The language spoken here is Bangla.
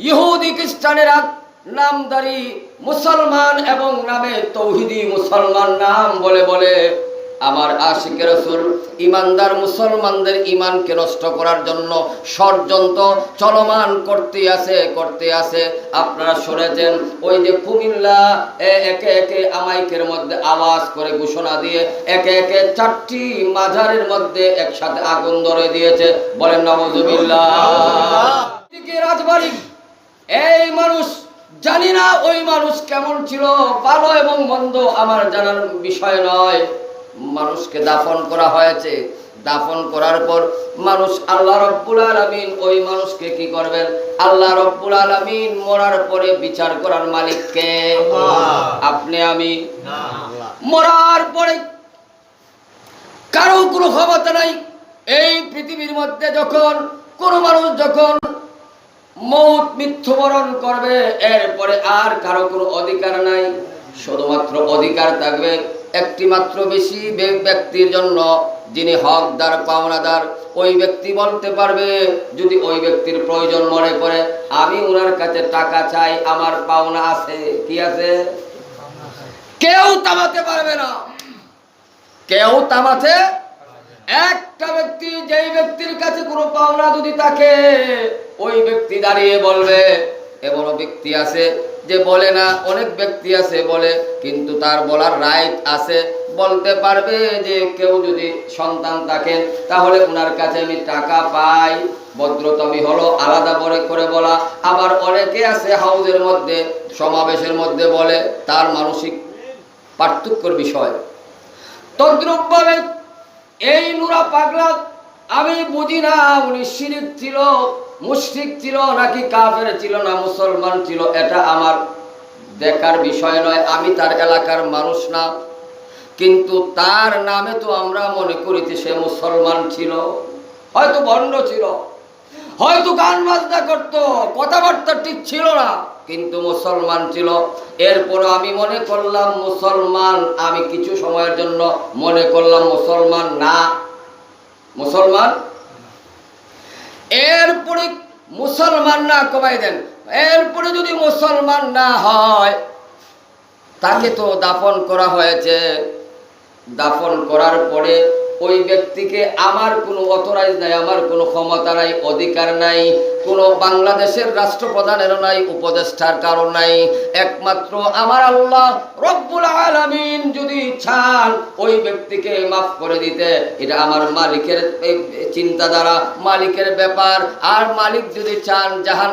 ইহুদি খ্রিস্টানেরা নামদারি মুসলমান এবং নামে তৌহিদি মুসলমান নাম বলে বলে আমার আশিকের রাসূল ইমানদার মুসলমানদের ইমানকে নষ্ট করার জন্য ষড়যন্ত্র চলমান করতে আছে। আপনারা শুনেছেন ওই যে কুমিল্লা একে একে আমাইকের মধ্যে আওয়াজ করে ঘোষণা দিয়ে একে একে 4টি মাজারের মধ্যে একসাথে আগুন ধরে দিয়েছে। বলেন নাউজুবিল্লাহ। রাজবাড়ি এই মানুষ জানি না ওই মানুষ কেমন ছিল, ভালো এবং মন্দ আমার জানার বিষয় নয়। মানুষকে দাফন করা হয়েছে, দাফন করার পর মানুষ আল্লাহ রব্বুল আলামিন ওই মানুষকে কি করবেন? আল্লাহ রব্বুল আলামিন মরার পরে বিচার করার মালিক কে? আপনি আমি না। মরার পরে কারো কোনো ক্ষমতা নাই। এই পৃথিবীর মধ্যে যখন কোনো মানুষ যখন মৃত্যুবরণ করবে এরপরে আর কারো কোনো অধিকার নাই। শুধুমাত্র অধিকার থাকবে একটি মাত্র বেশি ব্যক্তির জন্য, যিনি হকদার পাওনাদার। ওই ব্যক্তি বলতে পারবে যদি ওই ব্যক্তির প্রয়োজন মনে করে আমি ওনার কাছে টাকা চাই, আমার পাওনা আছে। কি আছে? কেউ থামাতে পারবে না, কেউ থামাতে। একটা ব্যক্তি যেই ব্যক্তির কাছে কোনো পাওনা যদি থাকে ওই ব্যক্তি দাঁড়িয়ে বলবে। এমন ব্যক্তি আছে যে বলে না, অনেক ব্যক্তি আছে বলে, কিন্তু তার বলার রাইট আছে। বলতে পারবে যে কেউ যদি সন্তান থাকেন তাহলে ওনার কাছে আমি টাকা পাই। ভদ্রতমি হলো আলাদা করে বলা। আবার অনেকে আছে হাউজের মধ্যে সমাবেশের মধ্যে বলে, তার মানসিক পার্থক্যের বিষয়। তদ্রূপভাবে এই নুরা পাগলা আমি বুঝি না উনি শিরিক ছিল, মুশরিক ছিল নাকি কাফের ছিল না মুসলমান ছিল, এটা আমার দেখার বিষয় নয়। আমি তার এলাকার মানুষ না, কিন্তু তার নামে তো আমরা মনে করি যে সে মুসলমান ছিল। হয়তো ভণ্ড ছিল, হয়তো গান বাজনা করতো, কথাবার্তা ঠিক ছিল না, কিন্তু মুসলমান ছিল। এরপর আমি মনে করলাম মুসলমান, আমি কিছু সময়ের জন্য মনে করলাম মুসলমান না, মুসলমান। এরপরে মুসলমান না কমাই দেন। এরপরে যদি মুসলমান না হয় তাকে তো দাফন করা হয়েছে। দাফন করার পরে ওই ব্যক্তিকে আমার কোনো অথরাইজ নাই, আমার কোনো ক্ষমতা নাই, অধিকার নাই, কোনো বাংলাদেশের রাষ্ট্রপ্রধানেরও নাই, উপদেষ্টার কারণ নাই। একমাত্র আমার আল্লাহ রব্বুল আলামিন যদি চান ওই ব্যক্তিকে মাফ করে দিতে, এটা আমার মালিকের চিন্তাধারা, মালিকের ব্যাপার। আর মালিক যদি চান জাহান